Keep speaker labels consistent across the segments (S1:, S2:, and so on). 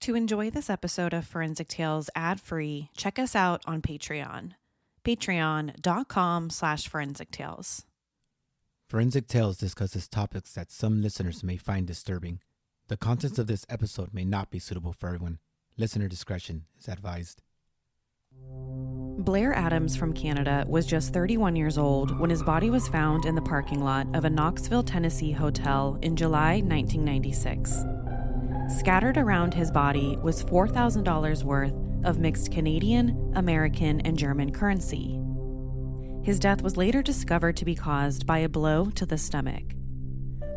S1: To enjoy this episode of Forensic Tales ad-free, check us out on Patreon. Patreon.com/Forensic Tales.
S2: Forensic Tales discusses topics that some listeners may find disturbing. The contents of this episode may not be suitable for everyone. Listener discretion is advised.
S1: Blair Adams from Canada was just 31 years old when his body was found in the parking lot of a Knoxville, Tennessee hotel in July 1996. Scattered around his body was $4,000 worth of mixed Canadian, American, and German currency. His death was later discovered to be caused by a blow to the stomach.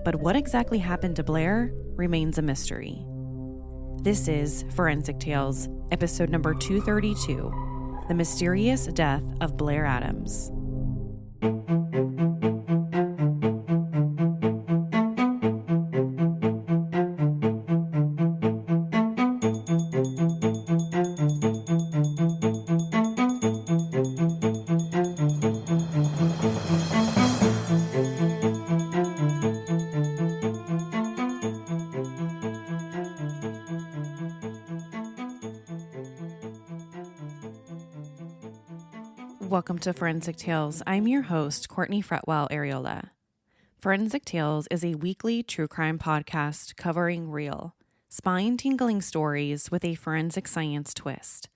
S1: But what exactly happened to Blair remains a mystery. This is Forensic Tales, episode number 232, The Mysterious Death of Blair Adams. Welcome to Forensic Tales. I'm your host, Courtney Fretwell Areola. Forensic Tales is a weekly true crime podcast covering real, spine-tingling stories with a forensic science twist.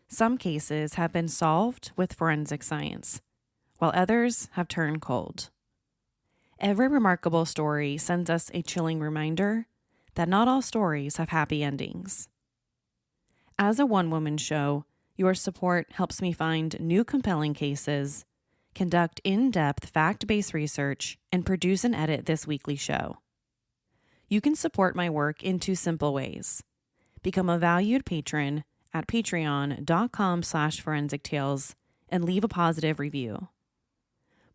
S1: Some cases have been solved with forensic science, while others have turned cold. Every remarkable story sends us a chilling reminder that not all stories have happy endings. As a one-woman show, your support helps me find new compelling cases, conduct in-depth fact-based research, and produce and edit this weekly show. You can support my work in two simple ways. Become a valued patron at patreon.com/Forensic Tales and leave a positive review.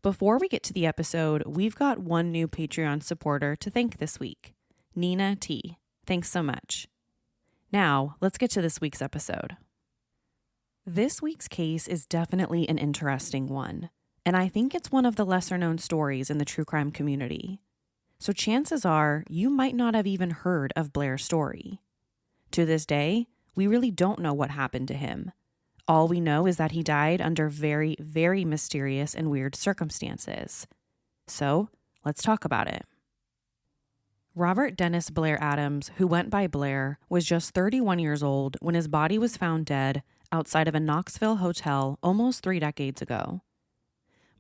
S1: Before we get to the episode, we've got one new Patreon supporter to thank this week, Nina T. Thanks so much. Now, let's get to this week's episode. This week's case is definitely an interesting one, and I think it's one of the lesser-known stories in the true crime community. So chances are you might not have even heard of Blair's story. To this day, we really don't know what happened to him. All we know is that he died under very, very mysterious and weird circumstances. So, let's talk about it. Robert Dennis Blair Adams, who went by Blair, was just 31 years old when his body was found dead outside of a Knoxville hotel almost 3 decades ago.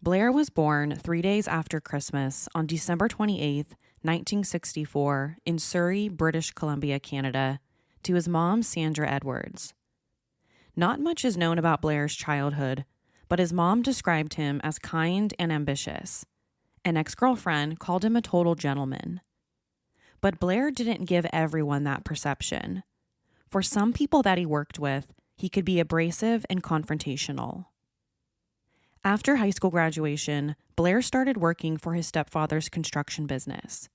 S1: Blair was born 3 days after Christmas on December 28, 1964, in Surrey, British Columbia, Canada, to his mom, Sandra Edwards. Not much is known about Blair's childhood, but his mom described him as kind and ambitious. An ex-girlfriend called him a total gentleman. But Blair didn't give everyone that perception. For some people that he worked with, he could be abrasive and confrontational. After high school graduation, Blair started working for his stepfather's construction business.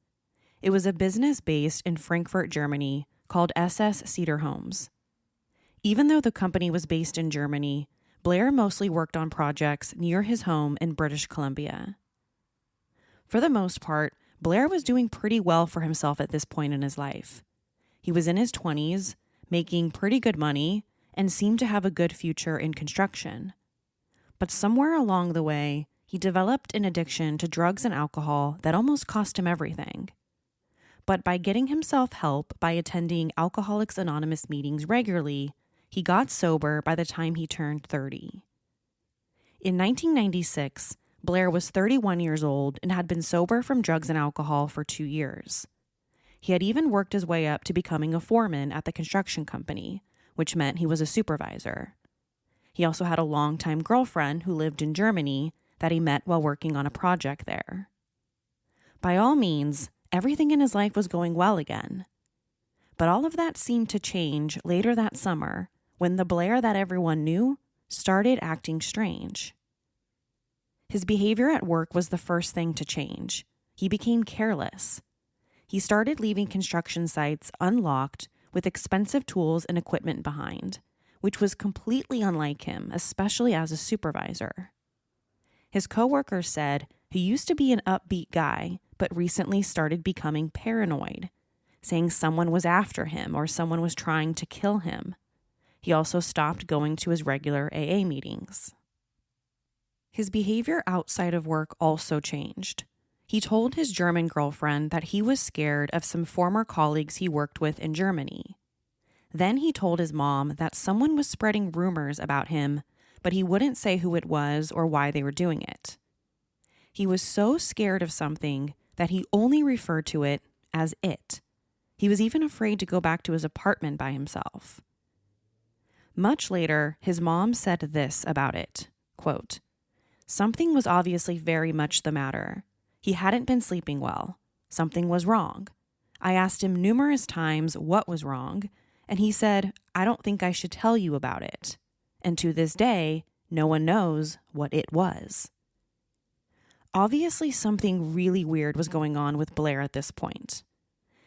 S1: It was a business based in Frankfurt, Germany, called SS Cedar Homes. Even though the company was based in Germany, Blair mostly worked on projects near his home in British Columbia. For the most part, Blair was doing pretty well for himself at this point in his life. He was in his 20s, making pretty good money, and seemed to have a good future in construction. But somewhere along the way, he developed an addiction to drugs and alcohol that almost cost him everything. But by getting himself help by attending Alcoholics Anonymous meetings regularly, he got sober by the time he turned 30. In 1996, Blair was 31 years old and had been sober from drugs and alcohol for 2 years. He had even worked his way up to becoming a foreman at the construction company, which meant he was a supervisor. He also had a longtime girlfriend who lived in Germany that he met while working on a project there. By all means, everything in his life was going well again. But all of that seemed to change later that summer when the Blair that everyone knew started acting strange. His behavior at work was the first thing to change. He became careless. He started leaving construction sites unlocked with expensive tools and equipment behind, which was completely unlike him, especially as a supervisor. His coworkers said he used to be an upbeat guy, but recently started becoming paranoid, saying someone was after him or someone was trying to kill him. He also stopped going to his regular AA meetings. His behavior outside of work also changed. He told his German girlfriend that he was scared of some former colleagues he worked with in Germany. Then he told his mom that someone was spreading rumors about him, but he wouldn't say who it was or why they were doing it. He was so scared of something that he only referred to it as it. He was even afraid to go back to his apartment by himself. Much later, his mom said this about it, quote, "Something was obviously very much the matter. He hadn't been sleeping well. Something was wrong. I asked him numerous times what was wrong, and he said, 'I don't think I should tell you about it.' And to this day, no one knows what it was." Obviously, something really weird was going on with Blair at this point.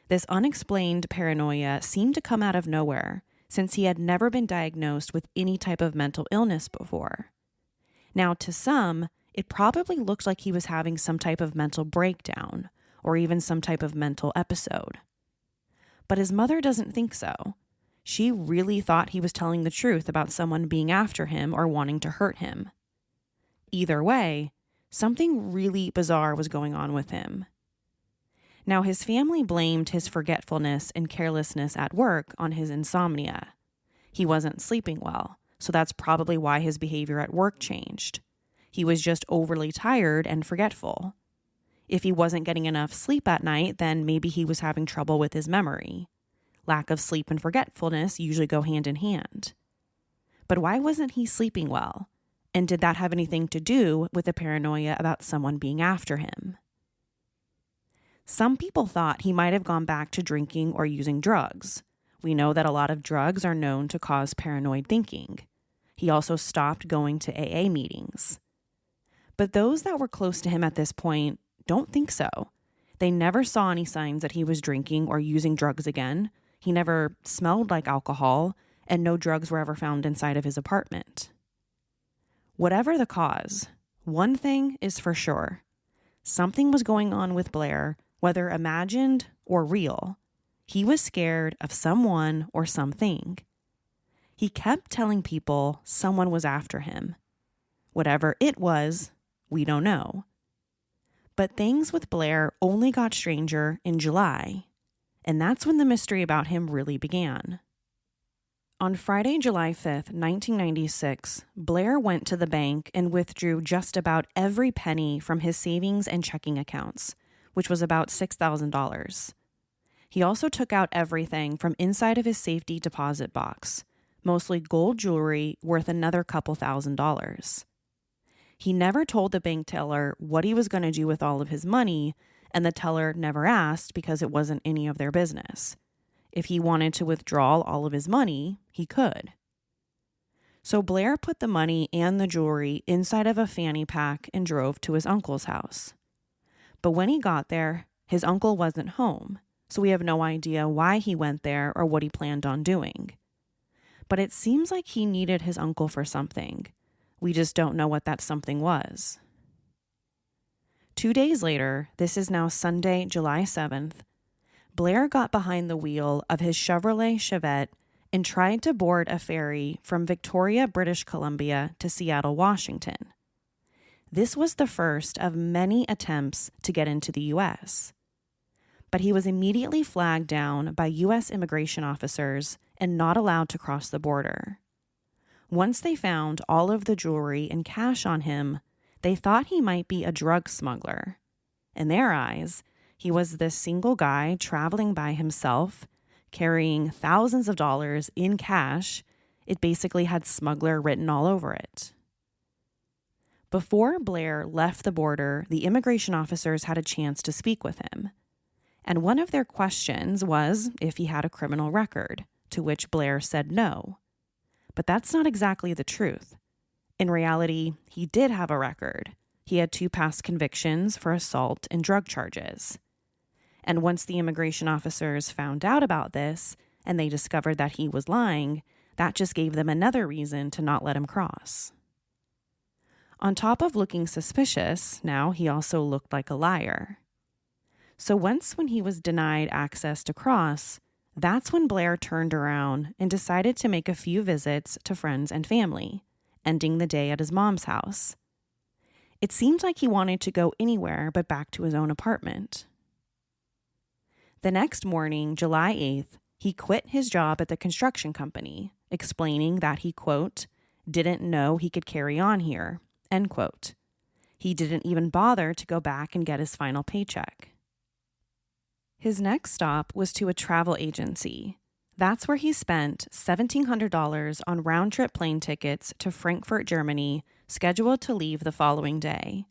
S1: This unexplained paranoia seemed to come out of nowhere, since he had never been diagnosed with any type of mental illness before. Now, to some, it probably looked like he was having some type of mental breakdown, or even some type of mental episode. But his mother doesn't think so. She really thought he was telling the truth about someone being after him or wanting to hurt him. Either way, something really bizarre was going on with him. Now, his family blamed his forgetfulness and carelessness at work on his insomnia. He wasn't sleeping well, so that's probably why his behavior at work changed. He was just overly tired and forgetful. If he wasn't getting enough sleep at night, then maybe he was having trouble with his memory. Lack of sleep and forgetfulness usually go hand in hand. But why wasn't he sleeping well? And did that have anything to do with the paranoia about someone being after him? Some people thought he might have gone back to drinking or using drugs. We know that a lot of drugs are known to cause paranoid thinking. He also stopped going to AA meetings. But those that were close to him at this point don't think so. They never saw any signs that he was drinking or using drugs again. He never smelled like alcohol, and no drugs were ever found inside of his apartment. Whatever the cause, one thing is for sure. Something was going on with Blair, whether imagined or real. He was scared of someone or something. He kept telling people someone was after him. Whatever it was, we don't know. But things with Blair only got stranger in July, and that's when the mystery about him really began. On Friday, July 5th, 1996, Blair went to the bank and withdrew just about every penny from his savings and checking accounts, which was about $6,000. He also took out everything from inside of his safety deposit box, mostly gold jewelry worth another couple $1,000s. He never told the bank teller what he was going to do with all of his money, and the teller never asked because it wasn't any of their business. If he wanted to withdraw all of his money, he could. So Blair put the money and the jewelry inside of a fanny pack and drove to his uncle's house. But when he got there, his uncle wasn't home, so we have no idea why he went there or what he planned on doing. But it seems like he needed his uncle for something. We just don't know what that something was. 2 days later, this is now Sunday, July 7th, Blair got behind the wheel of his Chevrolet Chevette and tried to board a ferry from Victoria, British Columbia to Seattle, Washington. This was the first of many attempts to get into the U.S. But he was immediately flagged down by U.S. immigration officers and not allowed to cross the border. Once they found all of the jewelry and cash on him, they thought he might be a drug smuggler. In their eyes, he was this single guy traveling by himself, carrying thousands of dollars in cash. It basically had smuggler written all over it. Before Blair left the border, the immigration officers had a chance to speak with him. And one of their questions was if he had a criminal record, to which Blair said no. But that's not exactly the truth. In reality, he did have a record. He had 2 past convictions for assault and drug charges. And once the immigration officers found out about this and they discovered that he was lying, that just gave them another reason to not let him cross. On top of looking suspicious, now he also looked like a liar. So when he was denied access to cross, that's when Blair turned around and decided to make a few visits to friends and family, ending the day at his mom's house. It seemed like he wanted to go anywhere but back to his own apartment. The next morning, July 8th, he quit his job at the construction company, explaining that he, quote, didn't know he could carry on here, end quote. He didn't even bother to go back and get his final paycheck. His next stop was to a travel agency. That's where he spent $1,700 on round-trip plane tickets to Frankfurt, Germany, scheduled to leave the following day.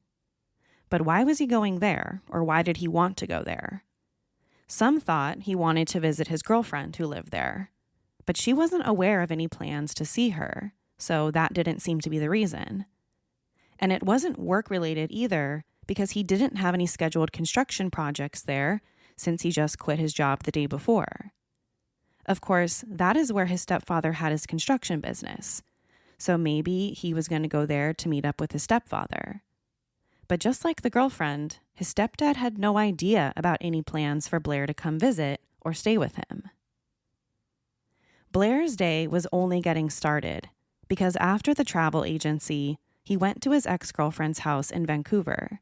S1: But why was he going there, or why did he want to go there? Some thought he wanted to visit his girlfriend who lived there, but she wasn't aware of any plans to see her, so that didn't seem to be the reason. And it wasn't work-related either, because he didn't have any scheduled construction projects there since he just quit his job the day before. Of course, that is where his stepfather had his construction business, so maybe he was going to go there to meet up with his stepfather. But just like the girlfriend, his stepdad had no idea about any plans for Blair to come visit or stay with him. Blair's day was only getting started, because after the travel agency, he went to his ex-girlfriend's house in Vancouver.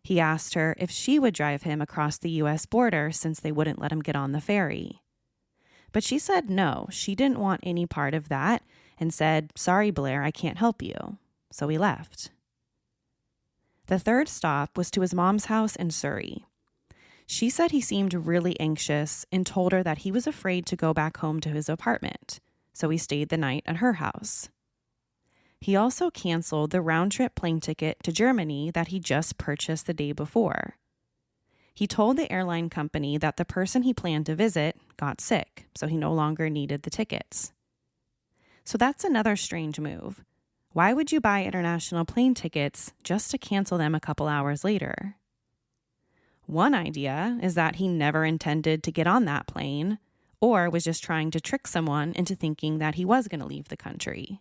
S1: He asked her if she would drive him across the U.S. border since they wouldn't let him get on the ferry. But she said no, she didn't want any part of that and said, "Sorry, Blair, I can't help you." So he left. The third stop was to his mom's house in Surrey. She said he seemed really anxious and told her that he was afraid to go back home to his apartment, so he stayed the night at her house. He also canceled the round-trip plane ticket to Germany that he just purchased the day before. He told the airline company that the person he planned to visit got sick, so he no longer needed the tickets. So that's another strange move. Why would you buy international plane tickets just to cancel them a couple hours later? One idea is that he never intended to get on that plane, or was just trying to trick someone into thinking that he was going to leave the country.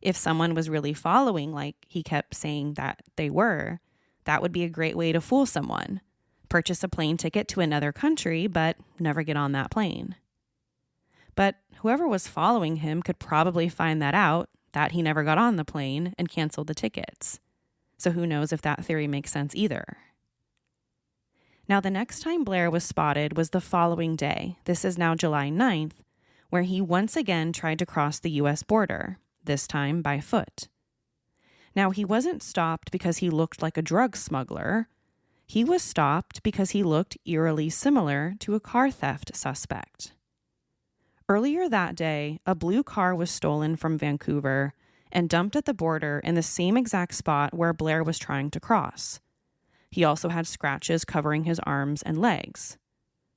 S1: If someone was really following, like he kept saying that they were, that would be a great way to fool someone. Purchase a plane ticket to another country, but never get on that plane. But whoever was following him could probably find that out, that he never got on the plane and canceled the tickets. So who knows if that theory makes sense either. Now, the next time Blair was spotted was the following day. This is now July 9th, where he once again tried to cross the U.S. border, this time by foot. Now, he wasn't stopped because he looked like a drug smuggler. He was stopped because he looked eerily similar to a car theft suspect. Earlier that day, a blue car was stolen from Vancouver and dumped at the border in the same exact spot where Blair was trying to cross. He also had scratches covering his arms and legs.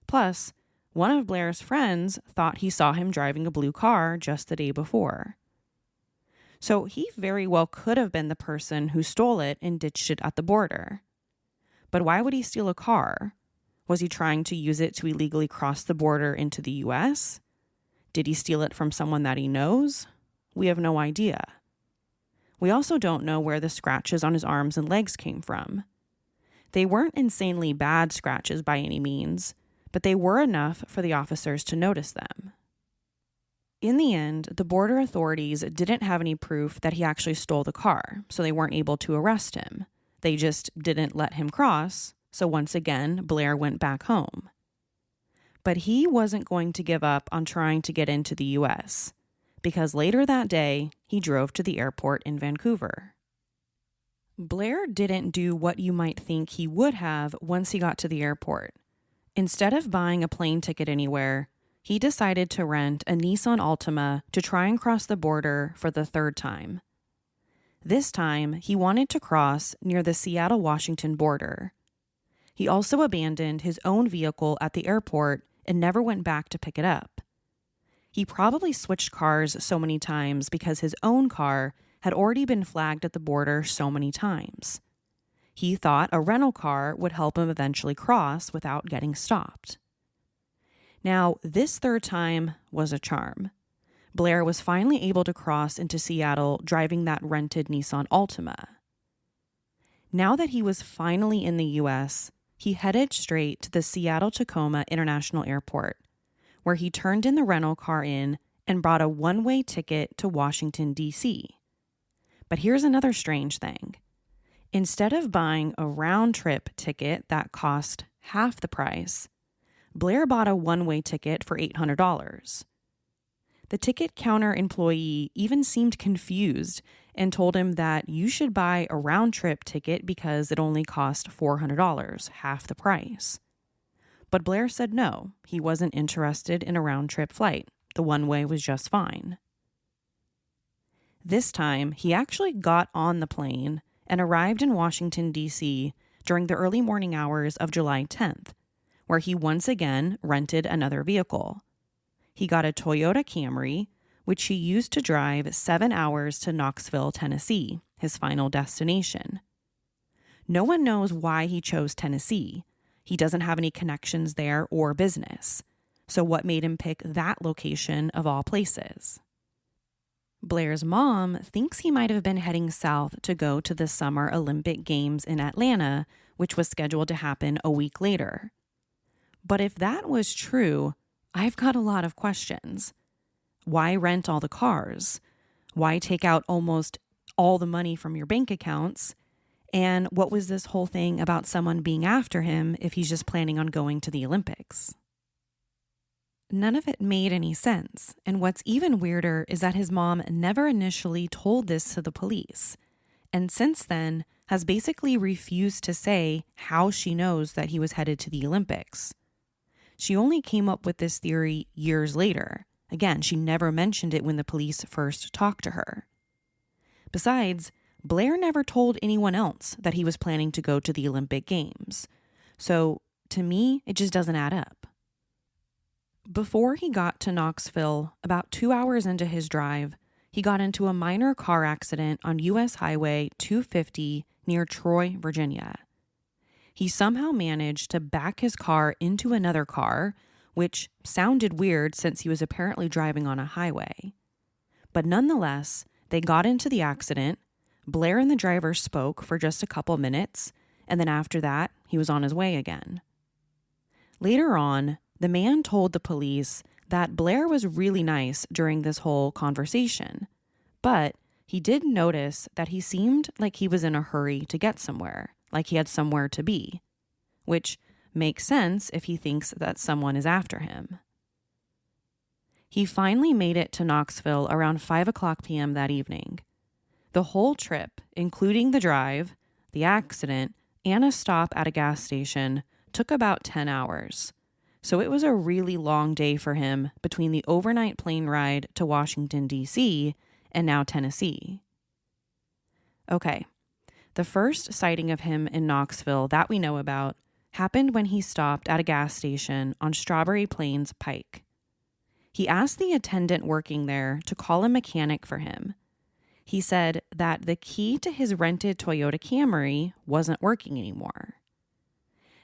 S1: Plus, one of Blair's friends thought he saw him driving a blue car just the day before. So he very well could have been the person who stole it and ditched it at the border. But why would he steal a car? Was he trying to use it to illegally cross the border into the U.S.? Did he steal it from someone that he knows? We have no idea. We also don't know where the scratches on his arms and legs came from. They weren't insanely bad scratches by any means, but they were enough for the officers to notice them. In the end, the border authorities didn't have any proof that he actually stole the car, so they weren't able to arrest him. They just didn't let him cross, so once again, Blair went back home. But he wasn't going to give up on trying to get into the U.S., because later that day, he drove to the airport in Vancouver. Blair didn't do what you might think he would have once he got to the airport. Instead of buying a plane ticket anywhere, he decided to rent a Nissan Altima to try and cross the border for the third time. This time, he wanted to cross near the Seattle-Washington border. He also abandoned his own vehicle at the airport and never went back to pick it up. He probably switched cars so many times because his own car had already been flagged at the border so many times. He thought a rental car would help him eventually cross without getting stopped. Now, this third time was a charm. Blair was finally able to cross into Seattle driving that rented Nissan Altima. Now that he was finally in the U.S., he headed straight to the Seattle-Tacoma International Airport, where he turned in the rental car and bought a one-way ticket to Washington, D.C. But here's another strange thing. Instead of buying a round-trip ticket that cost half the price, Blair bought a one-way ticket for $800. The ticket counter employee even seemed confused and told him that you should buy a round-trip ticket because it only cost $400, half the price. But Blair said no, he wasn't interested in a round-trip flight. The one-way was just fine. This time, he actually got on the plane and arrived in Washington, D.C. during the early morning hours of July 10th, where he once again rented another vehicle. He got a Toyota Camry, which he used to drive 7 hours to Knoxville, Tennessee, his final destination. No one knows why he chose Tennessee. He doesn't have any connections there or business. So what made him pick that location of all places? Blair's mom thinks he might have been heading south to go to the Summer Olympic Games in Atlanta, which was scheduled to happen a week later. But if that was true, I've got a lot of questions. Why rent all the cars? Why take out almost all the money from your bank accounts? And what was this whole thing about someone being after him if he's just planning on going to the Olympics? None of it made any sense. And what's even weirder is that his mom never initially told this to the police, and since then has basically refused to say how she knows that he was headed to the Olympics. She only came up with this theory years later. Again, she never mentioned it when the police first talked to her. Besides, Blair never told anyone else that he was planning to go to the Olympic Games. So, to me, it just doesn't add up. Before he got to Knoxville, about 2 hours into his drive, he got into a minor car accident on U.S. Highway 250 near Troy, Virginia. He somehow managed to back his car into another car, which sounded weird since he was apparently driving on a highway. But nonetheless, they got into the accident. Blair and the driver spoke for just a couple minutes, and then after that, he was on his way again. Later on, the man told the police that Blair was really nice during this whole conversation, but he did notice that he seemed like he was in a hurry to get somewhere, like he had somewhere to be, which makes sense if he thinks that someone is after him. He finally made it to Knoxville around 5:00 p.m. that evening. The whole trip, including the drive, the accident, and a stop at a gas station, took about 10 hours. So it was a really long day for him between the overnight plane ride to Washington, D.C., and now Tennessee. Okay, the first sighting of him in Knoxville that we know about happened when he stopped at a gas station on Strawberry Plains Pike. He asked the attendant working there to call a mechanic for him. He said that the key to his rented Toyota Camry wasn't working anymore.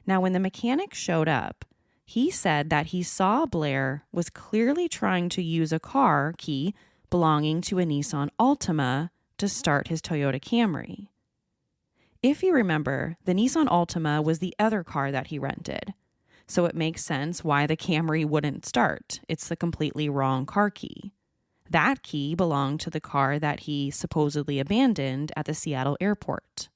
S1: Now, when the mechanic showed up, he said that he saw Blair was clearly trying to use a car key belonging to a Nissan Altima to start his Toyota Camry. If you remember, the Nissan Altima was the other car that he rented, so it makes sense why the Camry wouldn't start. It's the completely wrong car key. That key belonged to the car that he supposedly abandoned at the Seattle airport.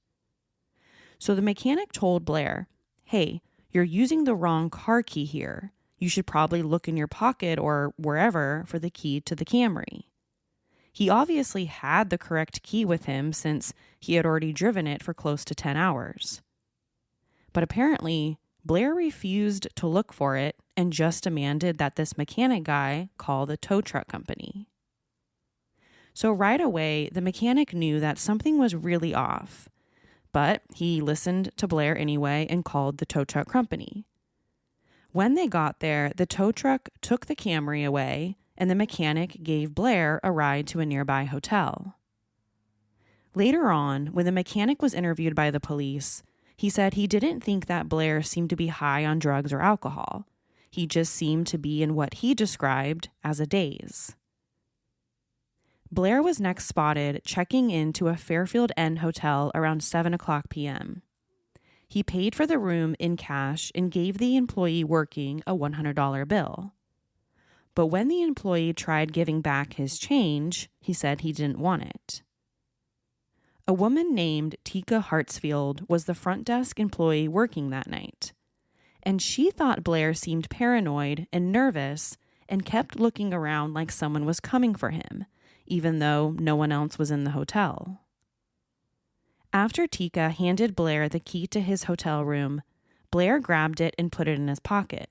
S1: So the mechanic told Blair, "Hey, you're using the wrong car key here. You should probably look in your pocket or wherever for the key to the Camry." He obviously had the correct key with him since he had already driven it for close to 10 hours. But apparently, Blair refused to look for it and just demanded that this mechanic guy call the tow truck company. So right away, the mechanic knew that something was really off, but he listened to Blair anyway and called the tow truck company. When they got there, the tow truck took the Camry away, and the mechanic gave Blair a ride to a nearby hotel. Later on, when the mechanic was interviewed by the police, he said he didn't think that Blair seemed to be high on drugs or alcohol. He just seemed to be in what he described as a daze. Blair was next spotted checking into a Fairfield Inn hotel around 7:00 p.m. He paid for the room in cash and gave the employee working a $100 bill. But when the employee tried giving back his change, he said he didn't want it. A woman named Tika Hartsfield was the front desk employee working that night, and she thought Blair seemed paranoid and nervous and kept looking around like someone was coming for him, even though no one else was in the hotel. After Tika handed Blair the key to his hotel room, Blair grabbed it and put it in his pocket.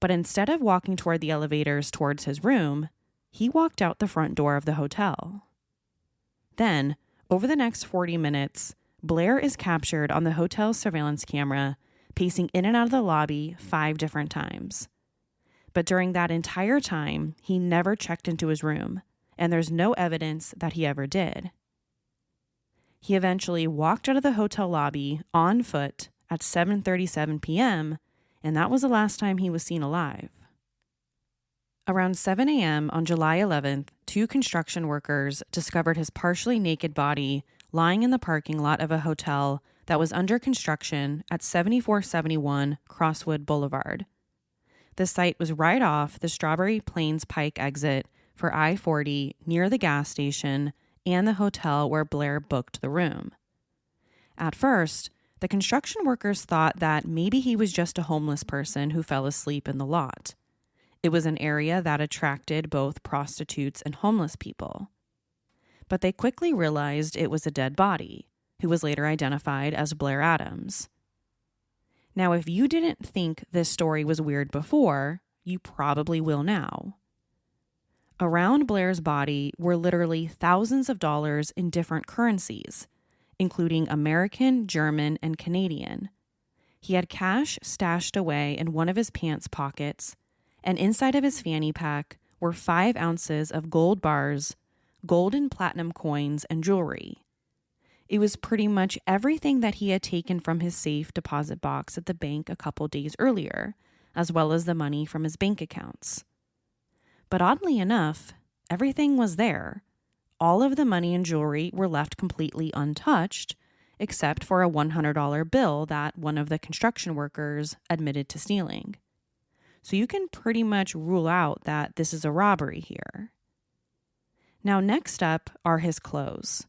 S1: But instead of walking toward the elevators towards his room, he walked out the front door of the hotel. Then, over the next 40 minutes, Blair is captured on the hotel's surveillance camera, pacing in and out of the lobby 5 different times. But during that entire time, he never checked into his room, and there's no evidence that he ever did. He eventually walked out of the hotel lobby on foot at 7:37 p.m., and that was the last time he was seen alive. Around 7 a.m. on July 11th, 2 construction workers discovered his partially naked body lying in the parking lot of a hotel that was under construction at 7471 Crosswood Boulevard. The site was right off the Strawberry Plains Pike exit for I-40 near the gas station and the hotel where Blair booked the room. At first, the construction workers thought that maybe he was just a homeless person who fell asleep in the lot. It was an area that attracted both prostitutes and homeless people. But they quickly realized it was a dead body, who was later identified as Blair Adams. Now, if you didn't think this story was weird before, you probably will now. Around Blair's body were literally thousands of dollars in different currencies, including American, German, and Canadian. He had cash stashed away in one of his pants pockets, and inside of his fanny pack were 5 ounces of gold bars, gold and platinum coins, and jewelry. It was pretty much everything that he had taken from his safe deposit box at the bank a couple days earlier, as well as the money from his bank accounts. But oddly enough, everything was there. All of the money and jewelry were left completely untouched, except for a $100 bill that one of the construction workers admitted to stealing. So you can pretty much rule out that this is a robbery here. Now, next up are his clothes.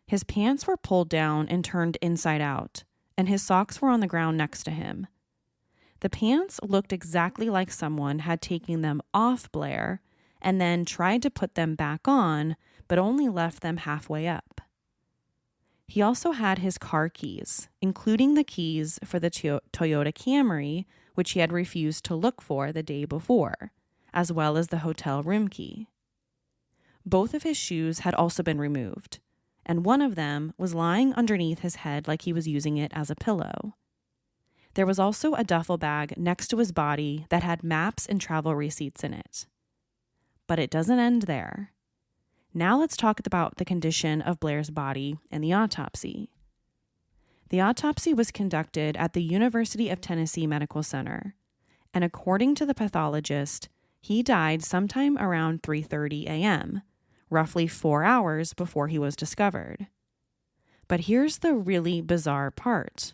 S1: His pants were pulled down and turned inside out, and his socks were on the ground next to him. The pants looked exactly like someone had taken them off Blair and then tried to put them back on, but only left them halfway up. He also had his car keys, including the keys for the Toyota Camry, which he had refused to look for the day before, as well as the hotel room key. Both of his shoes had also been removed, and one of them was lying underneath his head like he was using it as a pillow. There was also a duffel bag next to his body that had maps and travel receipts in it. But it doesn't end there. Now let's talk about the condition of Blair's body and the autopsy. The autopsy was conducted at the University of Tennessee Medical Center, and according to the pathologist, he died sometime around 3:30 a.m., roughly 4 hours before he was discovered. But here's the really bizarre part.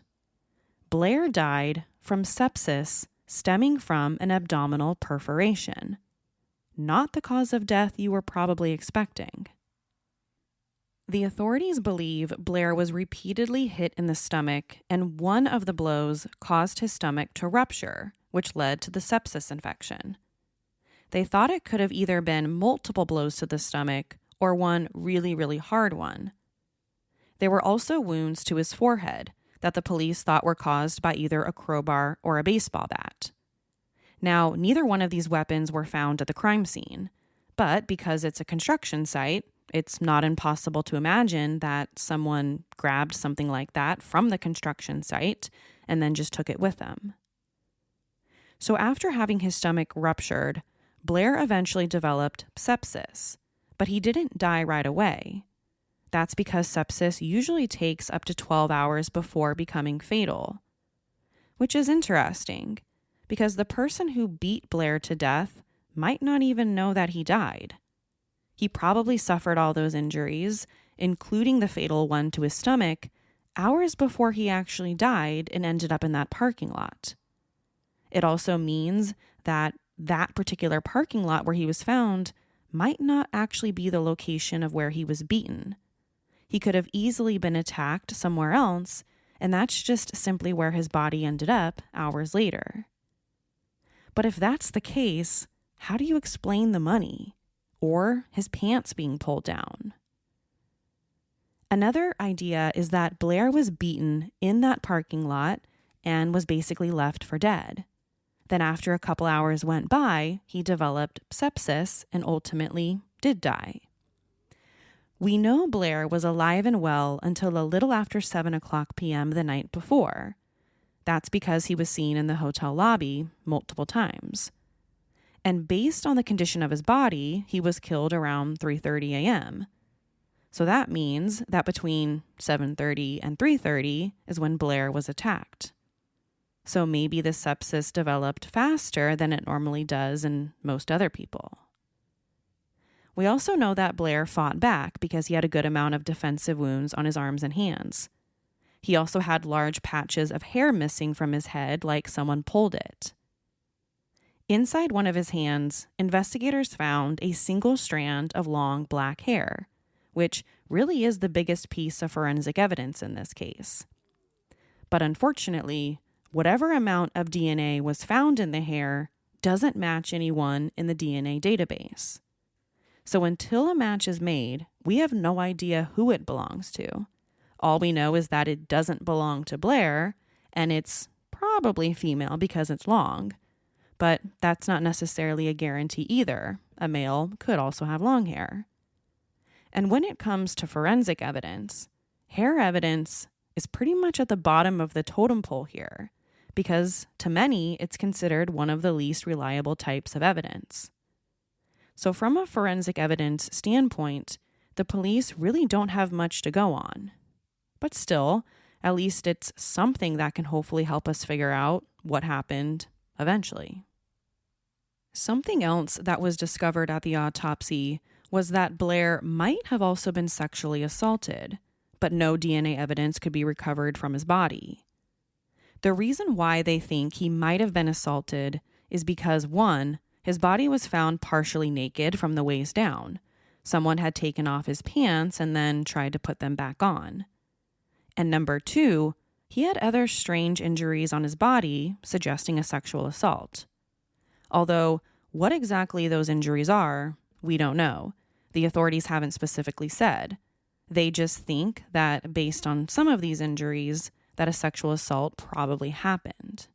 S1: Blair died from sepsis stemming from an abdominal perforation, not the cause of death you were probably expecting. The authorities believe Blair was repeatedly hit in the stomach, and one of the blows caused his stomach to rupture, which led to the sepsis infection. They thought it could have either been multiple blows to the stomach or one really, really hard one. There were also wounds to his forehead that the police thought were caused by either a crowbar or a baseball bat. Now, neither one of these weapons were found at the crime scene, but because it's a construction site, it's not impossible to imagine that someone grabbed something like that from the construction site and then just took it with them. So after having his stomach ruptured, Blair eventually developed sepsis, but he didn't die right away. That's because sepsis usually takes up to 12 hours before becoming fatal, which is interesting because the person who beat Blair to death might not even know that he died. He probably suffered all those injuries, including the fatal one to his stomach, hours before he actually died and ended up in that parking lot. It also means that that particular parking lot where he was found might not actually be the location of where he was beaten. He could have easily been attacked somewhere else, and that's just simply where his body ended up hours later. But if that's the case, how do you explain the money or his pants being pulled down? Another idea is that Blair was beaten in that parking lot and was basically left for dead. Then after a couple hours went by, he developed sepsis and ultimately did die. We know Blair was alive and well until a little after 7:00 p.m. the night before. That's because he was seen in the hotel lobby multiple times. And based on the condition of his body, he was killed around 3:30 a.m. So that means that between 7:30 and 3:30 is when Blair was attacked. So maybe the sepsis developed faster than it normally does in most other people. We also know that Blair fought back because he had a good amount of defensive wounds on his arms and hands. He also had large patches of hair missing from his head, like someone pulled it. Inside one of his hands, investigators found a single strand of long black hair, which really is the biggest piece of forensic evidence in this case. But unfortunately, whatever amount of DNA was found in the hair doesn't match anyone in the DNA database. So until a match is made, we have no idea who it belongs to. All we know is that it doesn't belong to Blair, and it's probably female because it's long. But that's not necessarily a guarantee either. A male could also have long hair. And when it comes to forensic evidence, hair evidence is pretty much at the bottom of the totem pole here, because to many, it's considered one of the least reliable types of evidence. So from a forensic evidence standpoint, the police really don't have much to go on. But still, at least it's something that can hopefully help us figure out what happened eventually. Something else that was discovered at the autopsy was that Blair might have also been sexually assaulted, but no DNA evidence could be recovered from his body. The reason why they think he might have been assaulted is because, one, his body was found partially naked from the waist down. Someone had taken off his pants and then tried to put them back on. And number two, he had other strange injuries on his body suggesting a sexual assault. Although what exactly those injuries are, we don't know. The authorities haven't specifically said. They just think that based on some of these injuries, that a sexual assault probably happened.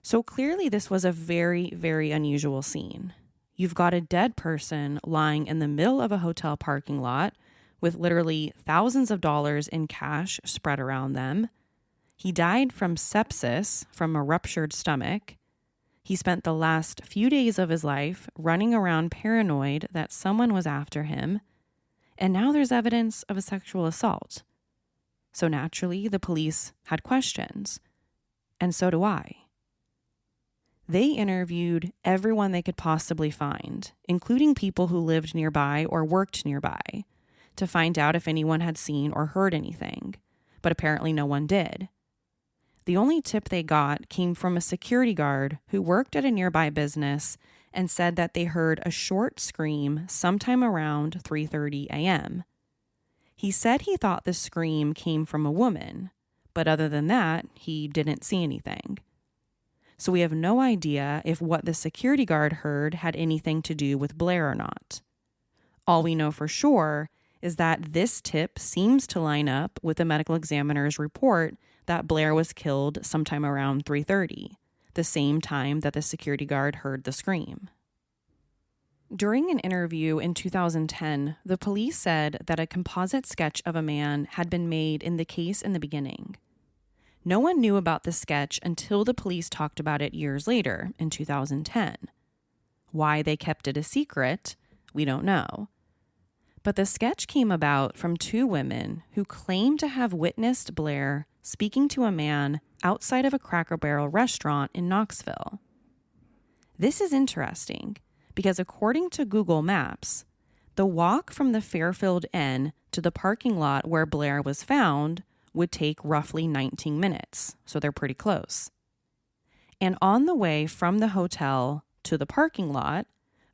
S1: So clearly this was a very, very unusual scene. You've got a dead person lying in the middle of a hotel parking lot with literally thousands of dollars in cash spread around them. He died from sepsis from a ruptured stomach. He spent the last few days of his life running around paranoid that someone was after him. And now there's evidence of a sexual assault. So naturally, the police had questions. And so do I. They interviewed everyone they could possibly find, including people who lived nearby or worked nearby, to find out if anyone had seen or heard anything. But apparently no one did. The only tip they got came from a security guard who worked at a nearby business and said that they heard a short scream sometime around 3:30 a.m. He said he thought the scream came from a woman, but other than that, he didn't see anything. So we have no idea if what the security guard heard had anything to do with Blair or not. All we know for sure is that this tip seems to line up with the medical examiner's report that Blair was killed sometime around 3:30, the same time that the security guard heard the scream. During an interview in 2010, the police said that a composite sketch of a man had been made in the case in the beginning. No one knew about the sketch until the police talked about it years later, in 2010. Why they kept it a secret, we don't know. But the sketch came about from two women who claimed to have witnessed Blair speaking to a man outside of a Cracker Barrel restaurant in Knoxville. This is interesting because according to Google Maps, the walk from the Fairfield Inn to to the parking lot where Blair was found would take roughly 19 minutes, so they're pretty close. And on the way from the hotel to the parking lot,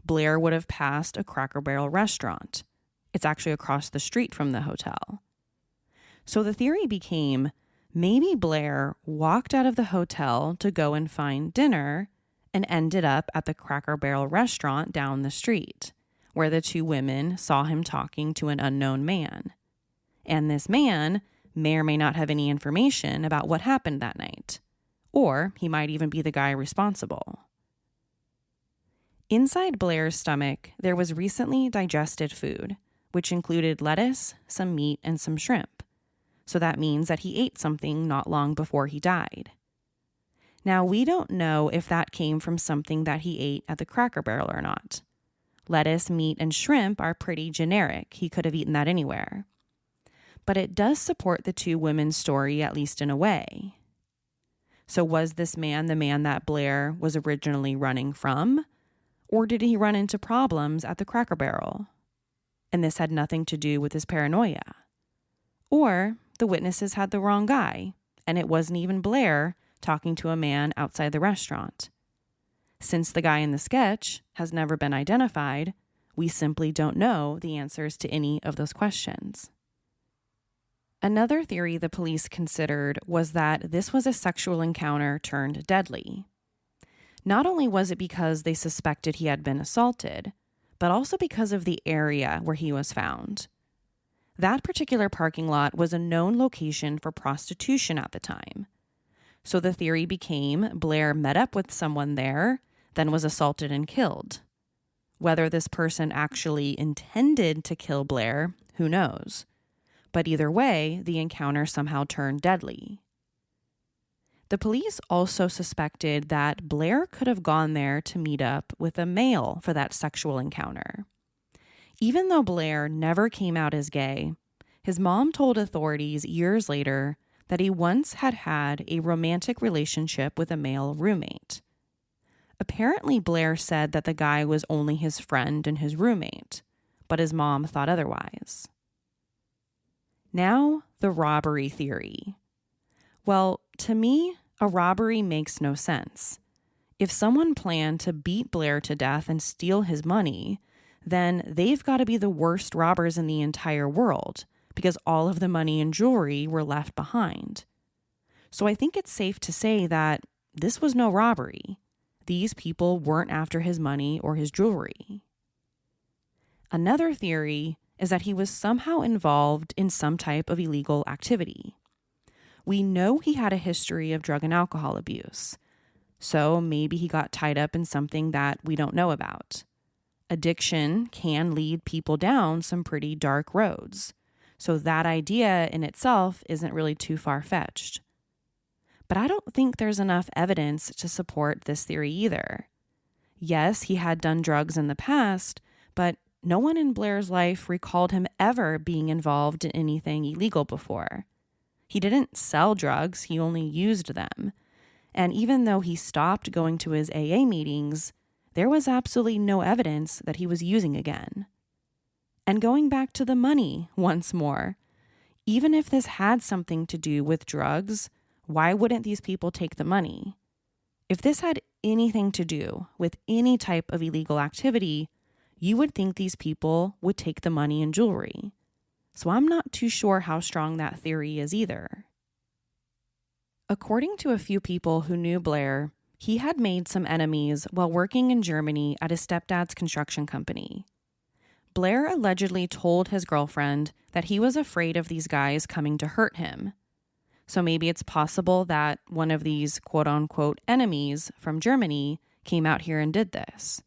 S1: Blair would have passed a Cracker Barrel restaurant. It's actually across the street from the hotel. So the theory became maybe Blair walked out of the hotel to go and find dinner and ended up at the Cracker Barrel restaurant down the street, where the two women saw him talking to an unknown man. And this man may or may not have any information about what happened that night, or he might even be the guy responsible. Inside Blair's stomach, there was recently digested food, which included lettuce, some meat, and some shrimp. So that means that he ate something not long before he died. Now, we don't know if that came from something that he ate at the Cracker Barrel or not. Lettuce, meat, and shrimp are pretty generic. He could have eaten that anywhere. But it does support the two women's story, at least in a way. So was this man the man that Blair was originally running from? Or did he run into problems at the Cracker Barrel? And this had nothing to do with his paranoia. Or the witnesses had the wrong guy, and it wasn't even Blair talking to a man outside the restaurant. Since the guy in the sketch has never been identified, we simply don't know the answers to any of those questions. Another theory the police considered was that this was a sexual encounter turned deadly. Not only was it because they suspected he had been assaulted, but also because of the area where he was found. That particular parking lot was a known location for prostitution at the time. So the theory became Blair met up with someone there, then was assaulted and killed. Whether this person actually intended to kill Blair, who knows? But either way, the encounter somehow turned deadly. The police also suspected that Blair could have gone there to meet up with a male for that sexual encounter. Even though Blair never came out as gay, his mom told authorities years later that he once had a romantic relationship with a male roommate. Apparently, Blair said that the guy was only his friend and his roommate, but his mom thought otherwise. Now, the robbery theory. Well, to me, a robbery makes no sense. If someone planned to beat Blair to death and steal his money, then they've got to be the worst robbers in the entire world, because all of the money and jewelry were left behind. So I think it's safe to say that this was no robbery. These people weren't after his money or his jewelry. Another theory is that he was somehow involved in some type of illegal activity. We know he had a history of drug and alcohol abuse, so maybe he got tied up in something that we don't know about. Addiction can lead people down some pretty dark roads, so that idea in itself isn't really too far-fetched. But I don't think there's enough evidence to support this theory either. Yes, he had done drugs in the past, but no one in Blair's life recalled him ever being involved in anything illegal before. He didn't sell drugs, he only used them. And even though he stopped going to his AA meetings, there was absolutely no evidence that he was using again. And going back to the money once more, even if this had something to do with drugs, why wouldn't these people take the money? If this had anything to do with any type of illegal activity, you would think these people would take the money and jewelry. So I'm not too sure how strong that theory is either. According to a few people who knew Blair, he had made some enemies while working in Germany at his stepdad's construction company. Blair allegedly told his girlfriend that he was afraid of these guys coming to hurt him. So maybe it's possible that one of these quote-unquote enemies from Germany came out here and did this.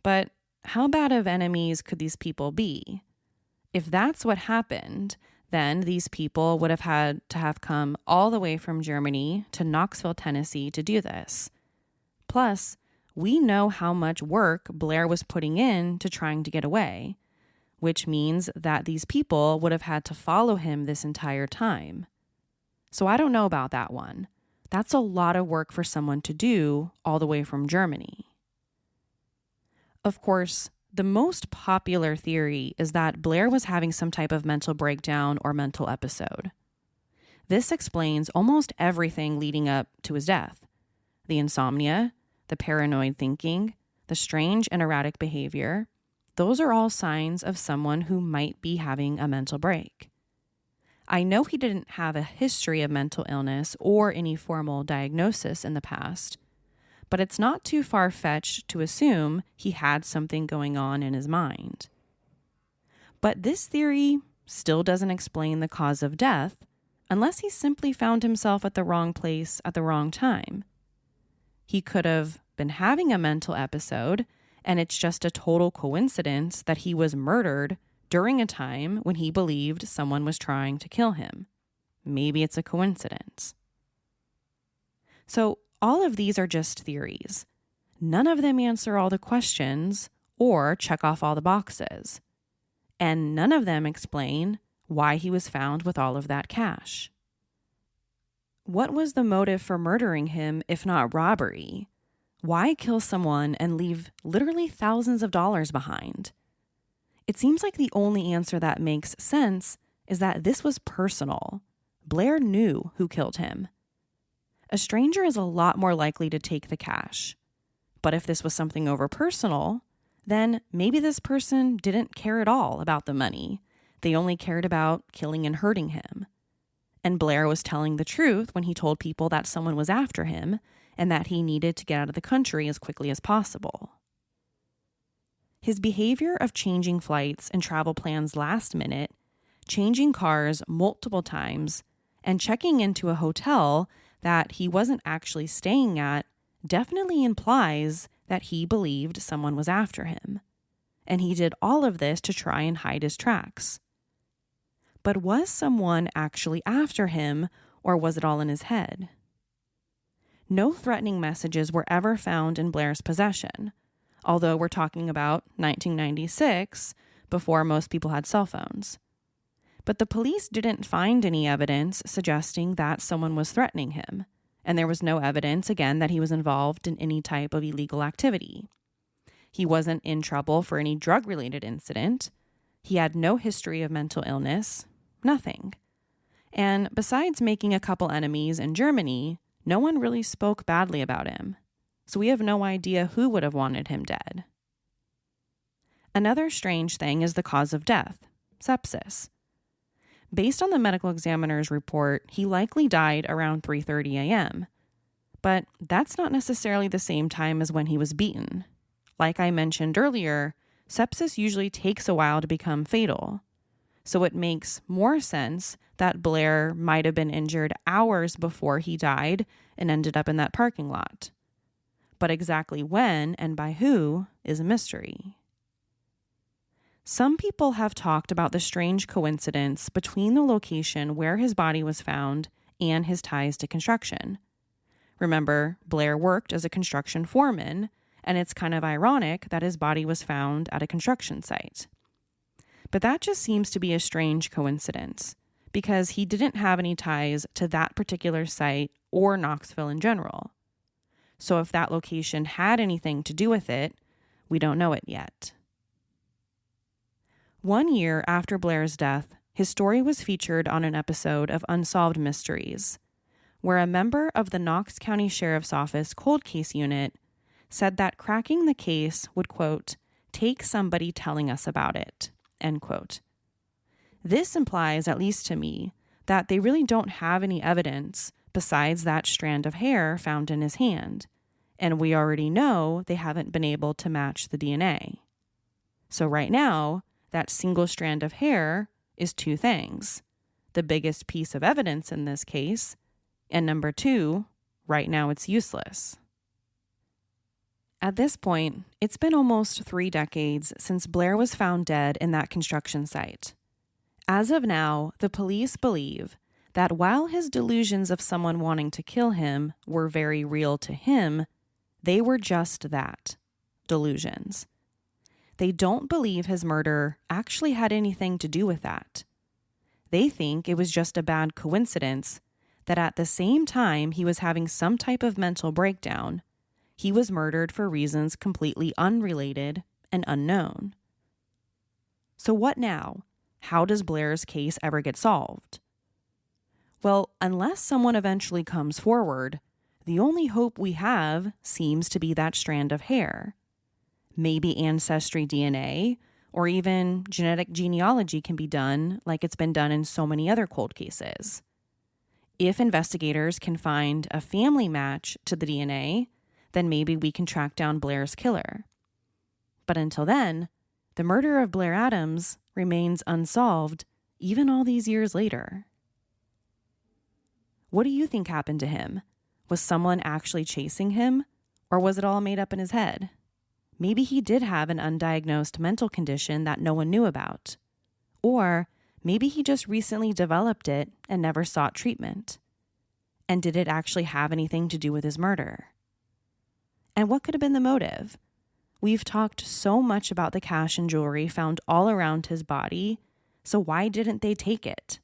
S1: But how bad of enemies could these people be? If that's what happened, then these people would have had to have come all the way from Germany to Knoxville, Tennessee to do this. Plus, we know how much work Blair was putting in to trying to get away, which means that these people would have had to follow him this entire time. So I don't know about that one. That's a lot of work for someone to do all the way from Germany. Of course, The most popular theory is that Blair was having some type of mental breakdown or mental episode. This explains almost everything leading up to his death. The insomnia, the paranoid thinking, the strange and erratic behavior, those are all signs of someone who might be having a mental break. I know he didn't have a history of mental illness or any formal diagnosis in the past, but it's not too far-fetched to assume he had something going on in his mind. But this theory still doesn't explain the cause of death unless he simply found himself at the wrong place at the wrong time. He could have been having a mental episode, and it's just a total coincidence that he was murdered during a time when he believed someone was trying to kill him. Maybe it's a coincidence. So all of these are just theories. None of them answer all the questions or check off all the boxes. And none of them explain why he was found with all of that cash. What was the motive for murdering him if not robbery? Why kill someone and leave literally thousands of dollars behind? It seems like the only answer that makes sense is that this was personal. Blair knew who killed him. A stranger is a lot more likely to take the cash. But if this was something over personal, then maybe this person didn't care at all about the money. They only cared about killing and hurting him. And Blair was telling the truth when he told people that someone was after him and that he needed to get out of the country as quickly as possible. His behavior of changing flights and travel plans last minute, changing cars multiple times, and checking into a hotel that he wasn't actually staying at definitely implies that he believed someone was after him. And he did all of this to try and hide his tracks. But was someone actually after him, or was it all in his head? No threatening messages were ever found in Blair's possession, although we're talking about 1996, before most people had cell phones. But the police didn't find any evidence suggesting that someone was threatening him, and there was no evidence, again, that he was involved in any type of illegal activity. He wasn't in trouble for any drug-related incident. He had no history of mental illness, nothing. And besides making a couple enemies in Germany, no one really spoke badly about him. So we have no idea who would have wanted him dead. Another strange thing is the cause of death, sepsis. Based on the medical examiner's report, he likely died around 3:30 a.m. But that's not necessarily the same time as when he was beaten. Like I mentioned earlier, sepsis usually takes a while to become fatal. So it makes more sense that Blair might have been injured hours before he died and ended up in that parking lot. But exactly when and by who is a mystery. Some people have talked about the strange coincidence between the location where his body was found and his ties to construction. Remember, Blair worked as a construction foreman, and it's kind of ironic that his body was found at a construction site. But that just seems to be a strange coincidence, because he didn't have any ties to that particular site or Knoxville in general. So if that location had anything to do with it, we don't know it yet. 1 year after Blair's death, his story was featured on an episode of Unsolved Mysteries, where a member of the Knox County Sheriff's Office cold case unit said that cracking the case would, quote, take somebody telling us about it, end quote. This implies, at least to me, that they really don't have any evidence besides that strand of hair found in his hand, and we already know they haven't been able to match the DNA. So right now, that single strand of hair is two things: the biggest piece of evidence in this case, and number two, right now it's useless. At this point, it's been almost 3 decades since Blair was found dead in that construction site. As of now, the police believe that while his delusions of someone wanting to kill him were very real to him, they were just that, delusions. They don't believe his murder actually had anything to do with that. They think it was just a bad coincidence that at the same time he was having some type of mental breakdown, he was murdered for reasons completely unrelated and unknown. So what now? How does Blair's case ever get solved? Well, unless someone eventually comes forward, the only hope we have seems to be that strand of hair. Maybe ancestry DNA or even genetic genealogy can be done like it's been done in so many other cold cases. If investigators can find a family match to the DNA, then maybe we can track down Blair's killer. But until then, the murder of Blair Adams remains unsolved even all these years later. What do you think happened to him? Was someone actually chasing him, or was it all made up in his head? Maybe he did have an undiagnosed mental condition that no one knew about. Or maybe he just recently developed it and never sought treatment. And did it actually have anything to do with his murder? And what could have been the motive? We've talked so much about the cash and jewelry found all around his body, so why didn't they take it?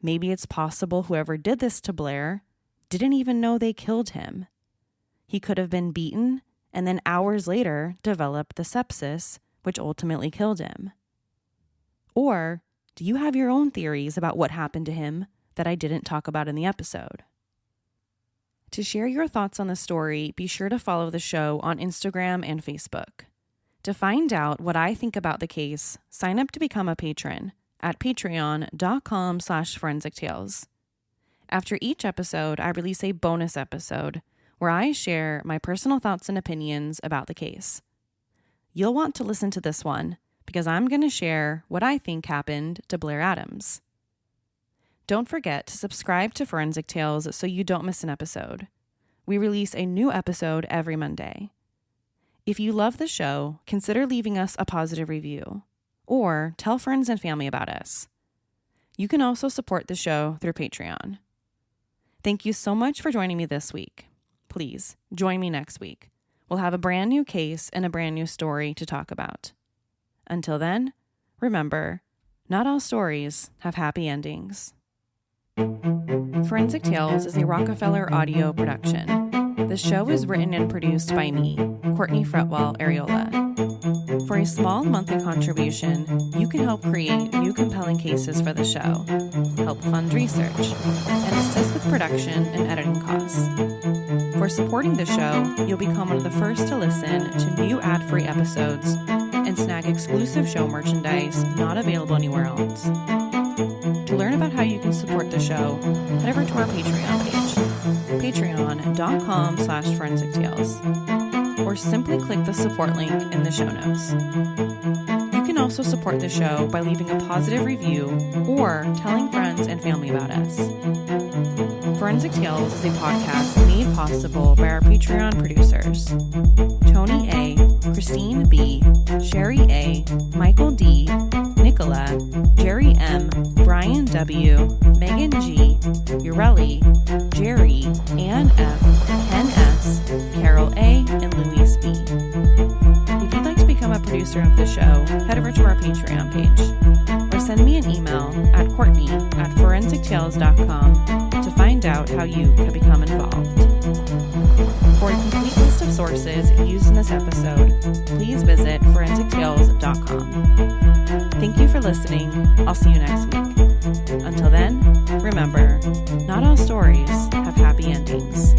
S1: Maybe it's possible whoever did this to Blair didn't even know they killed him. He could have been beaten and then hours later developed the sepsis, which ultimately killed him. Or do you have your own theories about what happened to him that I didn't talk about in the episode? To share your thoughts on the story, be sure to follow the show on Instagram and Facebook. To find out what I think about the case, sign up to become a patron at patreon.com/forensictales. After each episode, I release a bonus episode where I share my personal thoughts and opinions about the case. You'll want to listen to this one because I'm going to share what I think happened to Blair Adams. Don't forget to subscribe to Forensic Tales so you don't miss an episode. We release a new episode every Monday. If you love the show, consider leaving us a positive review or tell friends and family about us. You can also support the show through Patreon. Thank you so much for joining me this week. Please join me next week. We'll have a brand new case and a brand new story to talk about. Until then, remember, not all stories have happy endings. Forensic Tales is a Rockefeller audio production. The show is written and produced by me, Courtney Fretwell Areola. For a small monthly contribution, you can help create new compelling cases for the show, help fund research, and assist with production and editing costs. For supporting the show, you'll become one of the first to listen to new ad-free episodes and snag exclusive show merchandise not available anywhere else. To learn about how you can support the show, head over to our Patreon page, patreon.com/forensictales, or simply click the support link in the show notes. You can also support the show by leaving a positive review or telling friends and family about us. Forensic Tales is a podcast made possible by our Patreon producers, Tony A., Christine B., Sherry A., Michael D., Nicola, Jerry M., Brian W., Megan G., Ureli, Jerry, Ann F., Ken S., Carol A., and Louise B. If you'd like to become a producer of the show, head over to our Patreon page, or send me an email at courtney@forensictales.com to find out how you can become involved. For a complete list of sources used in this episode, please visit forensictales.com. Thank you for listening. I'll see you next week. Until then, remember, not all stories have happy endings.